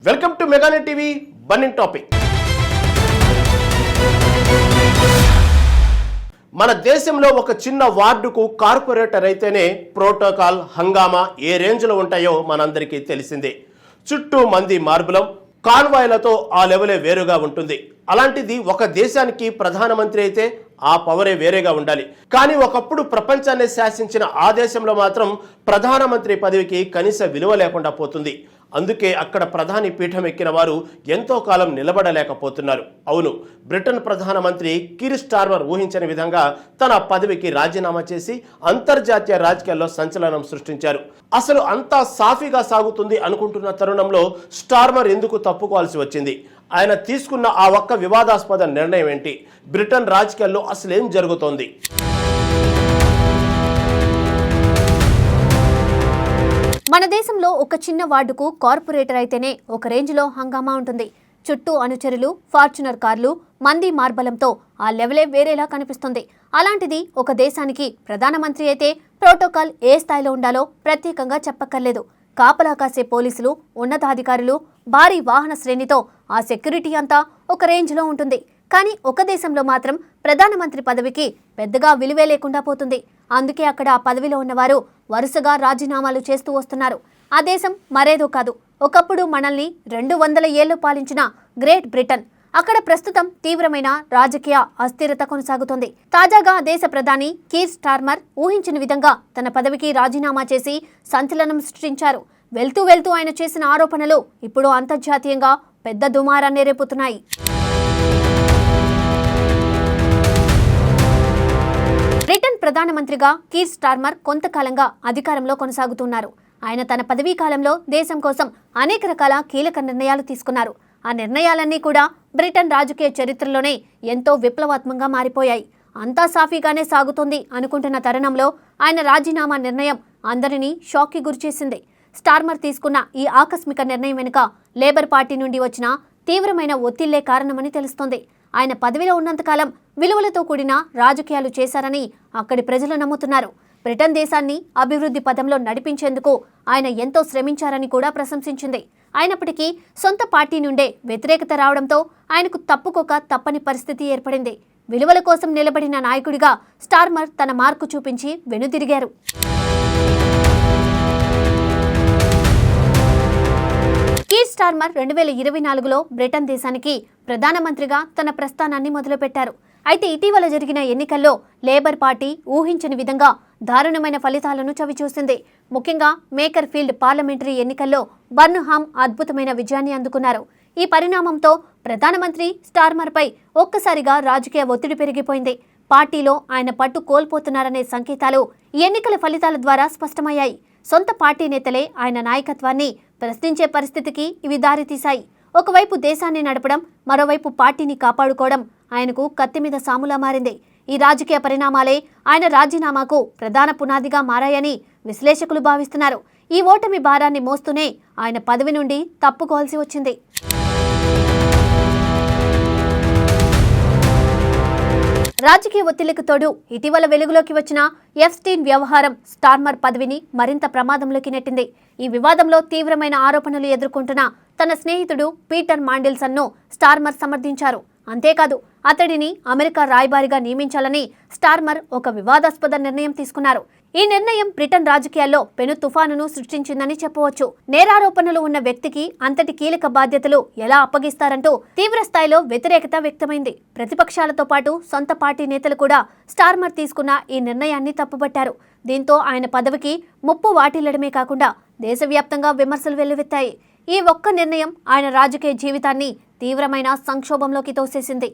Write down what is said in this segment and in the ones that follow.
Welcome to Meganet TV burning topic. మన దేశంలో ఒక చిన్న వార్డుకు కార్పొరేటర్ అయితేనే ప్రోటోకాల్ హంగామా ఏ రేంజ్లో ఉంటాయో మనందరికీ తెలిసిందే. చుట్టూ మంది మార్బులం కాన్వాయ్లతో ఆ లెవెలే వేరుగా ఉంటుంది. అలాంటిది ఒక దేశానికి ప్రధానమంత్రి అయితే ఆ పవరే వేరేగా ఉండాలి. కానీ ఒకప్పుడు ప్రపంచాన్ని శాసించిన ఆ దేశంలో మాత్రం ప్రధానమంత్రి పదవికి కనీస విలువ లేకుండా పోతుంది. అందుకే అక్కడ ప్రధాని పీఠం ఎక్కిన వారు ఎంతో కాలం నిలబడలేకపోతున్నారు. అవును, బ్రిటన్ ప్రధానమంత్రి కీర్ స్టార్మర్ ఊహించని విధంగా తన పదవికి రాజీనామా చేసి అంతర్జాతీయ రాజకీయాల్లో సంచలనం సృష్టించారు. అసలు అంతా సాఫీగా సాగుతుంది అనుకుంటున్న తరుణంలో స్టార్మర్ ఎందుకు తప్పుకోవాల్సి వచ్చింది? ఆయన తీసుకున్న ఆ ఒక్క వివాదాస్పద నిర్ణయం ఏంటి? బ్రిటన్ రాజకీయాల్లో అసలేం జరుగుతోంది? మన దేశంలో ఒక చిన్న వార్డుకు కార్పొరేటర్ అయితేనే ఒక రేంజ్లో హంగామా ఉంటుంది. చుట్టూ అనుచరులు, ఫార్చునర్ కార్లు, మంది మార్బలంతో ఆ లెవెలే వేరేలా కనిపిస్తుంది. అలాంటిది ఒక దేశానికి ప్రధానమంత్రి అయితే ప్రోటోకాల్ ఏ స్థాయిలో ఉండాలో ప్రత్యేకంగా చెప్పక్కర్లేదు. కాపలా కాసే పోలీసులు, ఉన్నతాధికారులు, భారీ వాహన శ్రేణితో ఆ సెక్యూరిటీ అంతా ఒక రేంజ్లో ఉంటుంది. కానీ ఒక దేశంలో మాత్రం ప్రధానమంత్రి పదవికి పెద్దగా విలువే లేకుండా పోతుంది. అందుకే అక్కడ ఆ పదవిలో ఉన్నవారు వరుసగా రాజీనామాలు చేస్తూ వస్తున్నారు. ఆ దేశం మరేదో కాదు, ఒకప్పుడు మనల్ని 200 ఏళ్లు పాలించిన గ్రేట్ బ్రిటన్. అక్కడ ప్రస్తుతం తీవ్రమైన రాజకీయ అస్థిరత కొనసాగుతోంది. తాజాగా దేశ ప్రధాని కీర్ స్టార్మర్ ఊహించిన విధంగా తన పదవికి రాజీనామా చేసి సంచలనం సృష్టించారు. వెళ్తూ వెళ్తూ ఆయన చేసిన ఆరోపణలు ఇప్పుడు అంతర్జాతీయంగా పెద్ద దుమారాన్ని రేపుతున్నాయి. బ్రిటన్ ప్రధానమంత్రిగా కీర్ స్టార్మర్ కొంతకాలంగా అధికారంలో కొనసాగుతున్నారు. ఆయన తన పదవీ కాలంలో దేశం కోసం అనేక రకాల కీలక నిర్ణయాలు తీసుకున్నారు. ఆ నిర్ణయాలన్నీ కూడా బ్రిటన్ రాజకీయ చరిత్రలోనే ఎంతో విప్లవాత్మకంగా మారిపోయాయి. అంతా సాఫీగానే సాగుతోంది అనుకుంటున్న తరుణంలో ఆయన రాజీనామా నిర్ణయం అందరినీ షాక్కి గురిచేసింది. స్టార్మర్ తీసుకున్న ఈ ఆకస్మిక నిర్ణయం వెనుక లేబర్ పార్టీ నుండి వచ్చిన తీవ్రమైన ఒత్తిళ్లే కారణమని తెలుస్తోంది. ఆయన పదవిలో ఉన్నంతకాలం విలువలతో కూడిన రాజకీయాలు చేశారని అక్కడి ప్రజలు నమ్ముతున్నారు. బ్రిటన్ దేశాన్ని అభివృద్ధి పథంలో నడిపించేందుకు ఆయన ఎంతో శ్రమించారని కూడా ప్రశంసించింది. అయినప్పటికీ సొంత పార్టీ నుండే వ్యతిరేకత రావడంతో ఆయనకు తప్పుకోక తప్పని పరిస్థితి ఏర్పడింది. విలువల కోసం నిలబడిన నాయకుడిగా స్టార్మర్ తన మార్కు చూపించి వెనుదిరిగారు. కీర్ స్టార్మర్ 2024లో బ్రిటన్ దేశానికి ప్రధానమంత్రిగా తన ప్రస్థానాన్ని మొదలుపెట్టారు. అయితే ఇటీవల జరిగిన ఎన్నికల్లో లేబర్ పార్టీ ఊహించని విధంగా దారుణమైన ఫలితాలను చవిచూసింది. ముఖ్యంగా మేకర్ ఫీల్డ్ పార్లమెంటరీ ఎన్నికల్లో బర్న్హామ్ అద్భుతమైన విజయాన్ని అందుకున్నారు. ఈ పరిణామంతో ప్రధానమంత్రి స్టార్మర్పై ఒక్కసారిగా రాజకీయ ఒత్తిడి పెరిగిపోయింది. పార్టీలో ఆయన పట్టు కోల్పోతున్నారనే సంకేతాలు ఈ ఎన్నికల ఫలితాల ద్వారా స్పష్టమయ్యాయి. సొంత పార్టీ నేతలే ఆయన నాయకత్వాన్ని ప్రశ్నించే పరిస్థితికి ఇవి దారితీశాయి. ఒకవైపు దేశాన్ని నడపడం, మరోవైపు పార్టీని కాపాడుకోవడం ఆయనకు కత్తి మీద సాములా మారింది. ఈ రాజకీయ పరిణామాలే ఆయన రాజీనామాకు ప్రధాన పునాదిగా మారాయని విశ్లేషకులు భావిస్తున్నారు. ఈ ఓటమి భారాన్ని మోస్తూనే ఆయన పదవి నుండి తప్పుకోవాల్సి వచ్చింది. రాజకీయ ఒత్తిళ్లకు తోడు ఇటీవల వెలుగులోకి వచ్చిన ఎఫ్స్టీన్ వ్యవహారం స్టార్మర్ పదవిని మరింత ప్రమాదంలోకి నెట్టింది. ఈ వివాదంలో తీవ్రమైన ఆరోపణలు ఎదుర్కొంటున్న తన స్నేహితుడు పీటర్ మాండెల్సన్ను స్టార్మర్ సమర్థించారు. అంతేకాదు, అతడిని అమెరికా రాయబారిగా నియమించాలని స్టార్మర్ ఒక వివాదాస్పద నిర్ణయం తీసుకున్నారు. ఈ నిర్ణయం బ్రిటన్ రాజకీయాల్లో పెను తుఫానును సృష్టించిందని చెప్పవచ్చు. నేరారోపణలు ఉన్న వ్యక్తికి అంతటి కీలక బాధ్యతలు ఎలా అప్పగిస్తారంటూ తీవ్ర స్థాయిలో వ్యతిరేకత వ్యక్తమైంది. ప్రతిపక్షాలతో పాటు సొంత పార్టీ నేతలు కూడా స్టార్మర్ తీసుకున్న ఈ నిర్ణయాన్ని తప్పుపట్టారు. దీంతో ఆయన పదవికి ముప్పు వాటిల్లడమే కాకుండా దేశవ్యాప్తంగా విమర్శలు వెల్లువెత్తాయి. ఈ ఒక్క నిర్ణయం ఆయన రాజకీయ జీవితాన్ని తీవ్రమైన సంక్షోభంలోకి తోసేసింది.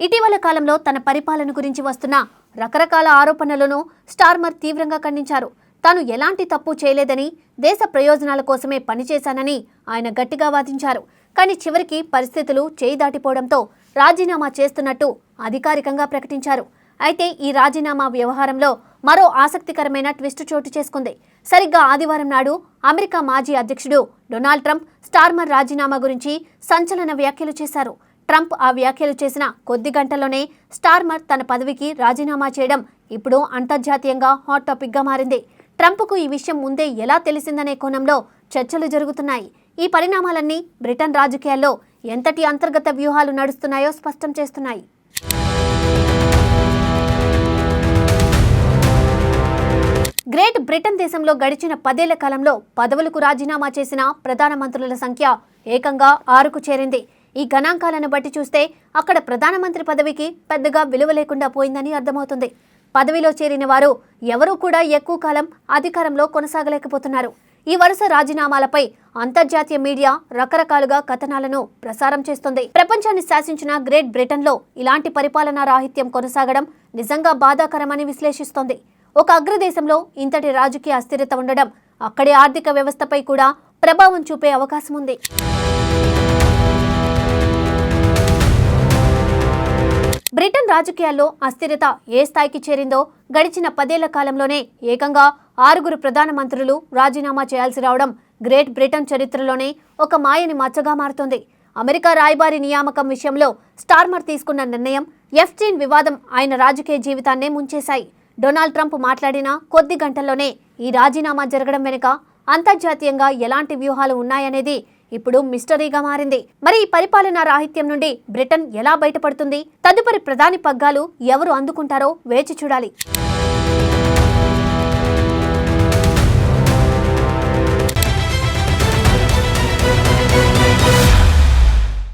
ఇటీవల కాలంలో తన పరిపాలన గురించి వస్తున్న రకరకాల ఆరోపణలను స్టార్మర్ తీవ్రంగా ఖండించారు. తాను ఎలాంటి తప్పు చేయలేదని, దేశ ప్రయోజనాల కోసమే పనిచేశానని ఆయన గట్టిగా వాదించారు. కానీ చివరికి పరిస్థితులు చేయి దాటిపోవడంతో రాజీనామా చేస్తున్నట్టు అధికారికంగా ప్రకటించారు. అయితే ఈ రాజీనామా వ్యవహారంలో మరో ఆసక్తికరమైన ట్విస్ట్ చోటు చేసుకుంది. సరిగ్గా ఆదివారం నాడు అమెరికా మాజీ అధ్యక్షుడు డొనాల్డ్ ట్రంప్ స్టార్మర్ రాజీనామా గురించి సంచలన వ్యాఖ్యలు చేశారు. ట్రంప్ ఆ వ్యాఖ్యలు చేసిన కొద్ది గంటల్లోనే స్టార్మర్ తన పదవికి రాజీనామా చేయడం ఇప్పుడు అంతర్జాతీయంగా హాట్ టాపిక్గా మారింది. ట్రంప్కు ఈ విషయం ముందే ఎలా తెలిసిందనే కోణంలో చర్చలు జరుగుతున్నాయి. ఈ పరిణామాలన్నీ బ్రిటన్ రాజకీయాల్లో ఎంతటి అంతర్గత వ్యూహాలు నడుస్తున్నాయో స్పష్టం చేస్తున్నాయి. గ్రేట్ బ్రిటన్ దేశంలో గడిచిన 10 ఏళ్ల కాలంలో పదవులకు రాజీనామా చేసిన ప్రధానమంత్రుల సంఖ్య ఏకంగా 6కు చేరింది. ఈ గణాంకాలను బట్టి చూస్తే అక్కడ ప్రధానమంత్రి పదవికి పెద్దగా విలువ లేకుండా పోయిందని అర్థమవుతుంది. పదవిలో చేరిన వారు ఎవరూ కూడా ఎక్కువ కాలం అధికారంలో కొనసాగలేకపోతున్నారు. ఈ వరుస రాజీనామాలపై అంతర్జాతీయ మీడియా రకరకాలుగా కథనాలను ప్రసారం చేస్తుంది. ప్రపంచాన్ని శాసించిన గ్రేట్ బ్రిటన్లో ఇలాంటి పరిపాలనా రాహిత్యం కొనసాగడం నిజంగా బాధాకరమని విశ్లేషిస్తోంది. ఒక అగ్రదేశంలో ఇంతటి రాజకీయ అస్థిరత ఉండడం అక్కడి ఆర్థిక వ్యవస్థపై కూడా ప్రభావం చూపే అవకాశం ఉంది. బ్రిటన్ రాజకీయాల్లో అస్థిరత ఏ స్థాయికి చేరిందో గడిచిన 10 ఏళ్ల కాలంలోనే ఏకంగా 6 ప్రధానమంత్రులు రాజీనామా చేయాల్సి రావడం గ్రేట్ బ్రిటన్ చరిత్రలోనే ఒక మాయని మచ్చగా మారుతోంది. అమెరికా రాయబారి నియామకం విషయంలో స్టార్మర్ తీసుకున్న నిర్ణయం, ఎఫ్స్టీన్ వివాదం ఆయన రాజకీయ జీవితాన్నే ముంచేశాయి. డొనాల్డ్ ట్రంప్ మాట్లాడిన కొద్ది గంటల్లోనే ఈ రాజీనామా జరగడం వెనుక అంతర్జాతీయంగా ఎలాంటి వ్యూహాలు ఉన్నాయనేది ఇప్పుడు మిస్టరీగా మారింది. మరి ఈ పరిపాలనా రాహిత్యం నుండి బ్రిటన్ ఎలా బయటపడుతుంది? తదుపరి ప్రధాని పగ్గాలు ఎవరు అందుకుంటారో వేచి చూడాలి.